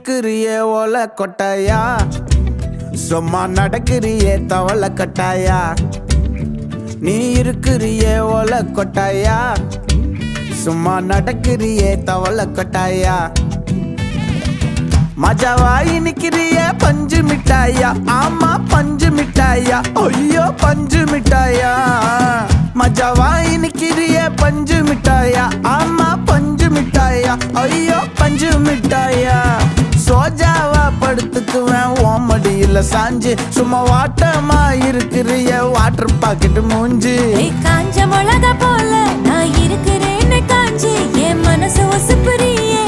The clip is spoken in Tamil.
இருக்கிறியே ஓலை கொட்டாயா, சும்மா நடக்கிறியே தவளை கட்டாயா. நீ இருக்கிறியே ஓலை கொட்டாயா, சும்மா நடக்கிறியே தவளை கொட்டாயா. மஜாவாயி நிக்கிறியே பஞ்சு மிட்டாயா, ஆமா பஞ்சு மிட்டாயா, ஐயோ பஞ்சு மிட்டாயா. மஜாவாயி நிக்கிறியே பஞ்சு மிட்டாயா, ஆமா பஞ்சு மிட்டாயா, ஐயோ பஞ்சு மிட்டாயா. சோஜாவா படுத்துக்குவேன் ஓமடியில சாஞ்சு, சும்மா வாட்டமா இருக்கிறிய வாட்டர் பாக்கெட் மூஞ்சி. காஞ்ச மிளகா போல நான் இருக்கிறேன்னு காஞ்சி, என் மனசு ஒசுப்புறியே